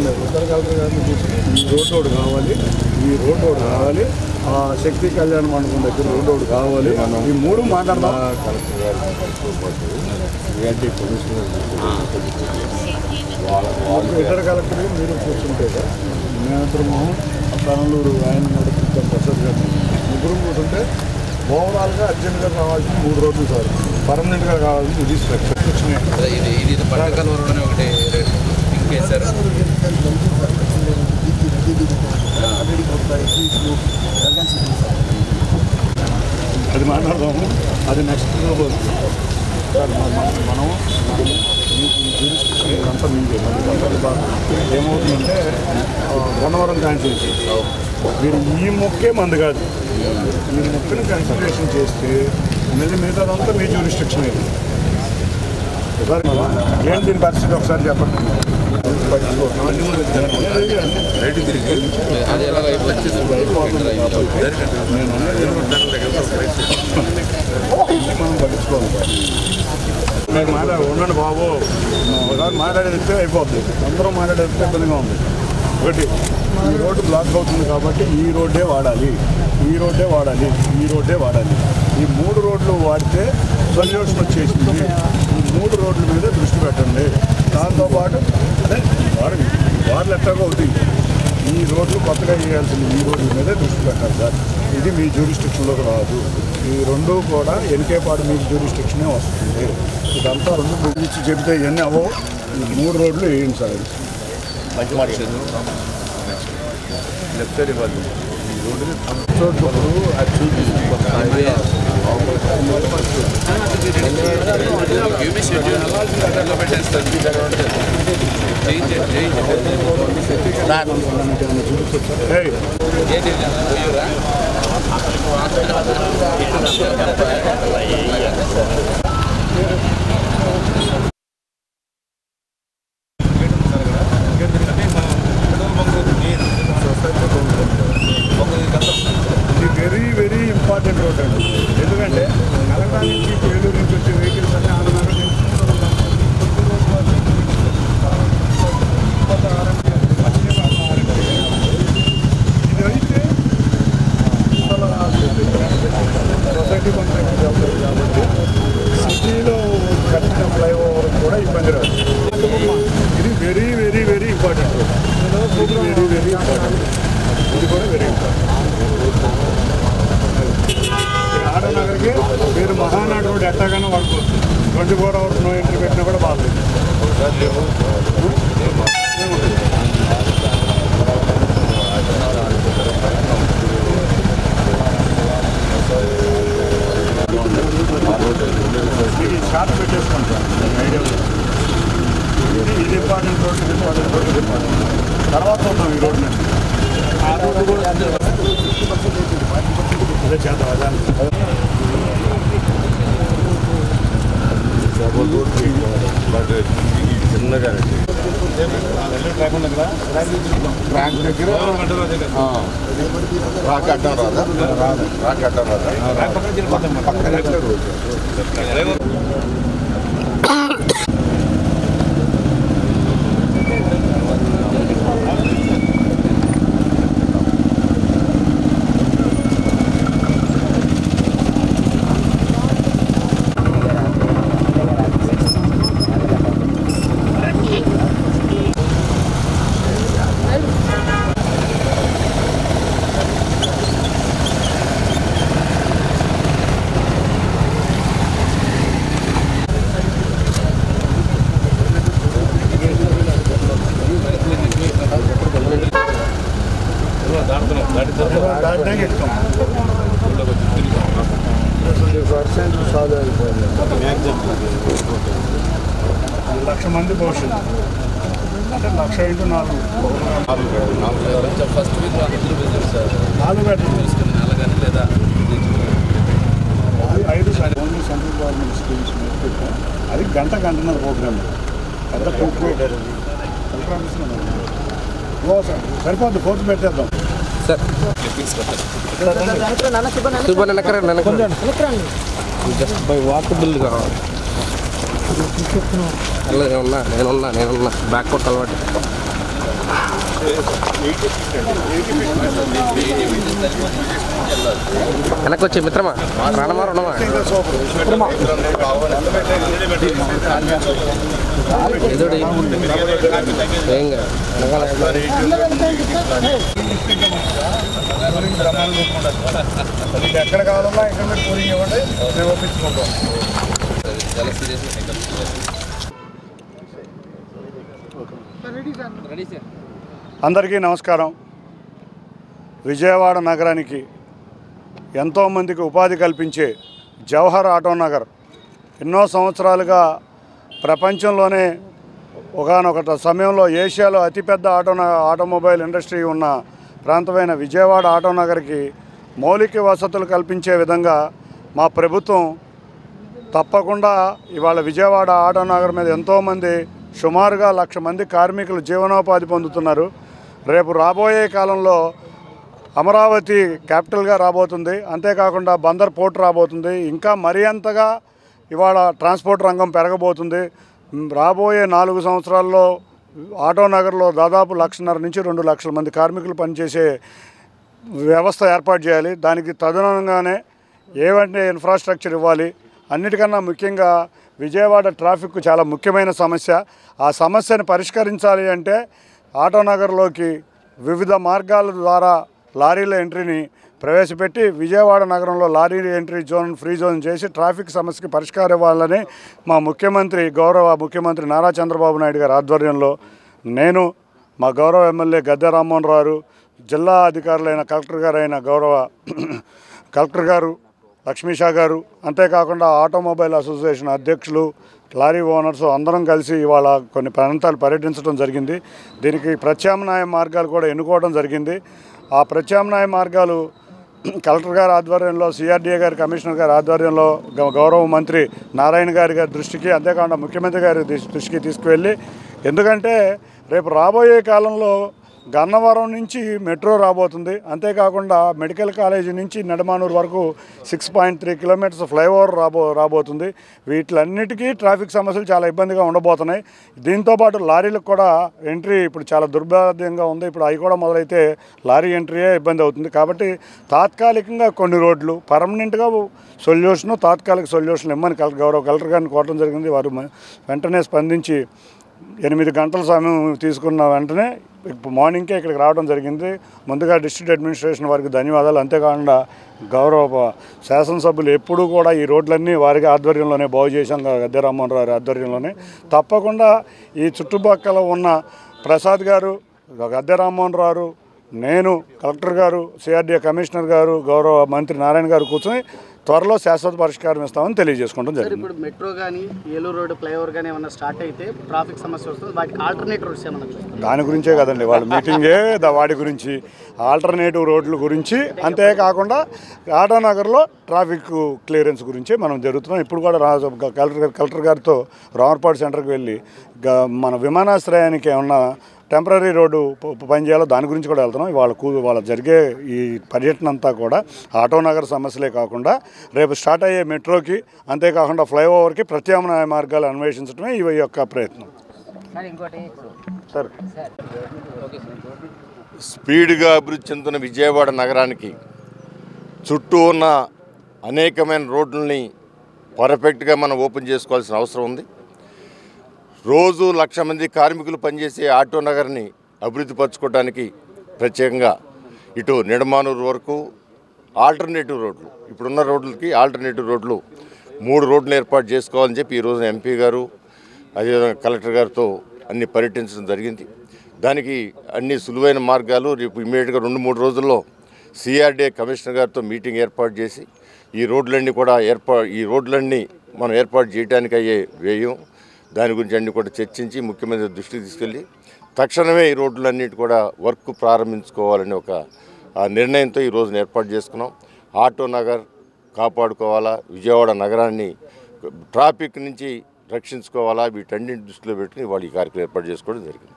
ఉన్నాయి. ఇద్దరు కలెక్టర్ గారిని చూసి ఈ రోడ్డు ఒకటి కావాలి, ఈ రోడ్డు ఒకటి కావాలి, శక్తి కళ్యాణ మండపం దగ్గర రోడ్డు ఒకటి కావాలి, ఈ మూడు మాట్లాడదాం. కలెక్టర్ గారు ఇద్దరు కలెక్టర్ మీరు కూర్చుంటే మేమిద్దరము తనలూరు ఆయన నడుపుతాం ప్రసాద్ గారు ముగ్గురు కూర్చుంటే ఓవరాల్గా అర్జెంట్గా కావాల్సిన 3 రోడ్లు సార్, పర్మనెంట్గా కావాల్సిన ఇది స్ట్రక్చర్ అది మాట్లాడదాము. అది నెక్స్ట్ సార్ మనం అంతా మీదే ఏమవుతుందంటే గన్నవరం కాన్స్టిట్యూన్సీ మీరు ఈ మొక్కే మంది కాదు, ఈ మొక్కని కన్సిడరేషన్ చేస్తే మిగతాదంతా మీ జ్యూరిస్డిక్షన్ ఇది. సార్ ఏంటి దీని పరిస్థితి ఒకసారి చెప్పండి. మనం పట్టించుకోవాలి. మీరు ఉండండి బాబు, ఒకసారి మాట్లాడేదిస్తే అయిపోద్ది, అందరూ మాట్లాడేదిస్తే ఇబ్బందిగా ఉంది. ఒకటి ఈ రోడ్డు బ్లాక్ అవుతుంది కాబట్టి ఈ రోడ్డే వాడాలి, ఈ రోడ్డే వాడాలి, ఈ రోడ్డే వాడాలి. ఈ 3 రోడ్లు వాడితే సొల్యూషన్ వచ్చేసింది. ఈ 3 రోడ్ల మీద దృష్టి పెట్టండి. దాంతోపాటు అదే వార్లు ఎట్లాగో అవుతాయి, ఈ రోడ్లు కొత్తగా వేయాల్సింది, ఈ రోడ్ల మీదే దృష్టి పెట్టాలి సార్. ఇది మీ జ్యూరిస్డిక్షన్లోకి రాదు. ఈ 2 కూడా ఎన్కేపాడు మీ జ్యూరిస్డిక్షనే వస్తుంది. ఇదంతా 2 గురించి చెబితే ఇవన్నీ అవ్వవు. ఈ 3 రోడ్లు వేయండి సార్. మంచి మాట లెఫ్ట్ సైడ్ ఇవ్వాలి. ఈ రోడ్డు చోట్లప్పుడు అది చూపిస్తుంది. వెరీ వెరీ ఇంపార్టెంట్ రోడ్ అండి. ఎందుకంటే కలెక్టర్ నుంచి ఏలూరు నుంచి వచ్చే వెహికల్స్ అన్నీ ఆడనగర్ నుంచి ఇది అయితే సొసైటీ కాంట్రాక్ట్ కాబట్టి సిటీలో కట్టిన ఫ్లైఓవర్ కూడా ఇబ్బంది రాదు. ఇది very very very important road. ఇది వెరీ వెరీ ఇంపార్టెంట్. ఇది కూడా వెరీ ఇంపార్టెంట్. ఆడనగర్కి మీరు మహానాడు రోడ్ ఎట్టాగానో వాడుకోవచ్చు. 24 hours నో ఎంట్రీ పెట్టినా కూడా బాగుంది. షార్ట్ పెట్టేసుకోండి సార్. ఐడియా ఇది ఇంపార్టెంట్ రోడ్, ఇది ఇంపార్టెంట్ రోడ్, ఇది ఇంపార్టెంట్. తర్వాత ఉన్నాం ఈ రోడ్ నుంచి ఆ రోడ్డు కూడా అదే చేద్దాం. చిన్నగా ట్రాక్ దగ్గర రాక్ అడ్డం రాదా? రాక్ అడ్డం రాదా? పక్కన లక్ష మంది భవిష్యత్తు అంటే 1,00,000 × 4 ఫస్ట్ వీక్ 4 బెడ్రూమ్ లేదా 5 ఓన్లీ సెంట్రల్ గవర్నమెంట్ స్కీమ్స్ మీద పెట్టాం. అది గంటన్నర ప్రోగ్రామ్. పెద్ద సరిపోద్ది. కోర్టు పెట్టేద్దాం సార్. జస్ట్ బై వాకబుల్ కావాలి. నేనున్నా బ్యాక్ కొట్ట అలవాటు. వెనక్కి వచ్చే మిత్రమా ప్రాణమా రుణమా ఎదుడు ఏంగా ఎక్కడ కావాలన్నా ఇక్కడ మీరు పూరింగ్ ఇవ్వండి, మేము ఒప్పించుకుంటాం. అందరికీ నమస్కారం. విజయవాడ నగరానికి ఎంతోమందికి ఉపాధి కల్పించే జవహర్ ఆటో నగర్ ఎన్నో సంవత్సరాలుగా ప్రపంచంలోనే ఒకానొక సమయంలో ఏషియాలో అతిపెద్ద ఆటోమొబైల్ ఇండస్ట్రీ ఉన్న ప్రాంతమైన విజయవాడ ఆటో నగర్కి మౌలిక వసతులు కల్పించే విధంగా మా ప్రభుత్వం తప్పకుండా ఇవాళ విజయవాడ ఆటో నగర్ మీద ఎంతోమంది సుమారుగా 1,00,000 మంది కార్మికులు జీవనోపాధి పొందుతున్నారు. రేపు రాబోయే కాలంలో అమరావతి క్యాపిటల్గా రాబోతుంది, అంతేకాకుండా బందర్ పోర్ట్ రాబోతుంది. ఇంకా మరీ అంతగా ఇవాళ ట్రాన్స్పోర్ట్ రంగం పెరగబోతుంది. రాబోయే 4 సంవత్సరాల్లో ఆటో నగర్లో దాదాపు 1,50,000 నుంచి 2,00,000 మంది కార్మికులు పనిచేసే వ్యవస్థ ఏర్పాటు చేయాలి. దానికి తదనుగుణంగానే ఏవంటే ఇన్ఫ్రాస్ట్రక్చర్ ఇవ్వాలి. అన్నిటికన్నా ముఖ్యంగా విజయవాడ ట్రాఫిక్ చాలా ముఖ్యమైన సమస్య. ఆ సమస్యను పరిష్కరించాలి అంటే ఆటో నగర్లోకి వివిధ మార్గాల ద్వారా లారీల ఎంట్రీని ప్రవేశపెట్టి విజయవాడ నగరంలో lorry entry zone free zone చేసి ట్రాఫిక్ సమస్యకి పరిష్కారం ఇవ్వాలని మా గౌరవ ముఖ్యమంత్రి నారా చంద్రబాబు నాయుడు గారి ఆధ్వర్యంలో నేను, మా గౌరవ ఎమ్మెల్యే గద్దె రామ్మోహన్ రావు, జిల్లా అధికారులైన కలెక్టర్ గారు లక్ష్మీషా గారు, అంతేకాకుండా ఆటోమొబైల్ అసోసియేషన్ అధ్యక్షులు, లారీ ఓనర్స్ అందరం కలిసి ఇవాళ కొన్ని ప్రాంతాలు పర్యటించడం జరిగింది. దీనికి ప్రత్యామ్నాయ మార్గాలు కూడా ఎన్నుకోవడం జరిగింది. ఆ ప్రత్యామ్నాయ మార్గాలు కలెక్టర్ గారి ఆధ్వర్యంలో, సిఆర్డీఏ గారి కమిషనర్ గారి ఆధ్వర్యంలో గౌరవ మంత్రి నారాయణ గారి దృష్టికి, అంతేకాకుండా ముఖ్యమంత్రి గారి దృష్టికి తీసుకువెళ్ళి, ఎందుకంటే రేపు రాబోయే కాలంలో గన్నవరం నుంచి మెట్రో రాబోతుంది, అంతేకాకుండా మెడికల్ కాలేజీ నుంచి నెడమానూరు వరకు 6.3 కిలోమీటర్స్ ఫ్లైఓవర్ రాబోతుంది. వీటిలన్నిటికీ ట్రాఫిక్ సమస్యలు చాలా ఇబ్బందిగా ఉండబోతున్నాయి. దీంతోపాటు లారీలకు కూడా ఎంట్రీ ఇప్పుడు చాలా దుర్భేద్యంగా ఉంది. ఇప్పుడు అవి కూడా మొదలైతే లారీ ఎంట్రీయే ఇబ్బంది అవుతుంది. కాబట్టి తాత్కాలికంగా కొన్ని రోడ్లు, పర్మనెంట్గా తాత్కాలిక సొల్యూషన్ ఇమ్మని గౌరవ కలెక్టర్ గారిని కోరడం జరిగింది. వారు వెంటనే స్పందించి 8 గంటల సమయం తీసుకున్న వెంటనే మార్నింగ్కే ఇక్కడికి రావడం జరిగింది. ముందుగా డిస్ట్రిక్ట్ అడ్మినిస్ట్రేషన్ వారికి ధన్యవాదాలు. అంతేకాకుండా గౌరవ శాసనసభ్యులు ఎప్పుడూ కూడా ఈ రోడ్లన్నీ వారికి ఆధ్వర్యంలోనే బాగు చేశాం, గద్దె రామ్మోహన్ రావు ఆధ్వర్యంలోనే. తప్పకుండా ఈ చుట్టుపక్కల ఉన్న ప్రసాద్ గారు, గద్దె రామ్మోహన్ రావు, నేను, కలెక్టర్ గారు, సిఆర్డీఏ కమిషనర్ గారు, గౌరవ మంత్రి నారాయణ గారు కూర్చొని త్వరలో శాశ్వత పరిష్కారం ఇస్తామని తెలియజేసుకోవడం జరిగింది. ఇప్పుడు మెట్రో కానీ ఏలూరు రోడ్డు ఫ్లైఓవర్ కానీ ఏమన్నా స్టార్ట్ అయితే ట్రాఫిక్ సమస్య వస్తుంది, వాటికి ఆల్టర్నేటివ్ రోడ్స్ ఏమన్నా చూస్తాం. దాని గురించే కదండి వాళ్ళ మీటింగే, వాటి గురించి ఆల్టర్నేటివ్ రోడ్ల గురించి, అంతేకాకుండా ఆటో నగర్లో ట్రాఫిక్ క్లియరెన్స్ గురించి మనం జరుగుతున్నాం. ఇప్పుడు కూడా కలెక్టర్ గారితో రామర్పాడు సెంటర్కి వెళ్ళి మన విమానాశ్రయానికి ఏమన్నా టెంపరీ రోడ్డు పనిచేయాలో దాని గురించి కూడా వెళ్తున్నాం. వాళ్ళ జరిగే ఈ పర్యటన అంతా కూడా ఆటో నగర్ సమస్యలే కాకుండా రేపు స్టార్ట్ అయ్యే మెట్రోకి, అంతేకాకుండా ఫ్లైఓవర్కి ప్రత్యామ్నాయ మార్గాలు అన్వేషించడమే ఈ యొక్క ప్రయత్నం. సార్, స్పీడ్గా అభివృద్ధి చెందుతున్న విజయవాడ నగరానికి చుట్టూ ఉన్న అనేకమైన రోడ్లని పర్ఫెక్ట్గా మనం ఓపెన్ చేసుకోవాల్సిన అవసరం ఉంది. రోజు 1,00,000 మంది కార్మికులు పనిచేసే ఆటో నగర్ని అభివృద్ధి పరచుకోవడానికి ప్రత్యేకంగా ఇటు నిడమానూరు వరకు ఆల్టర్నేటివ్ రోడ్లు, ఇప్పుడున్న రోడ్లకి ఆల్టర్నేటివ్ రోడ్లు 3 రోడ్లు ఏర్పాటు చేసుకోవాలని చెప్పి ఈరోజు ఎంపీ గారు అదేవిధంగా కలెక్టర్ గారితో అన్ని పర్యటించడం జరిగింది. దానికి అన్ని సులువైన మార్గాలు రేపు ఇమీడియట్గా 2-3 రోజుల్లో సిఆర్డీఏ కమిషనర్ గారితో మీటింగ్ ఏర్పాటు చేసి ఈ రోడ్లన్నీ మనం ఏర్పాటు చేయడానికి అయ్యే వ్యయం, దాని గురించి అన్ని కూడా చర్చించి ముఖ్యమంత్రి దృష్టికి తీసుకెళ్ళి తక్షణమే ఈ రోడ్లన్నిటి కూడా వర్క్ ప్రారంభించుకోవాలని ఒక నిర్ణయంతో ఈ రోజున ఏర్పాటు చేసుకున్నాం. ఆటో నగర్ కాపాడుకోవాలా, విజయవాడ నగరాన్ని ట్రాఫిక్ నుంచి రక్షించుకోవాలా, వీటన్నింటి దృష్టిలో పెట్టుకుని వాళ్ళు ఈ కార్యక్రమం ఏర్పాటు చేసుకోవడం జరిగింది.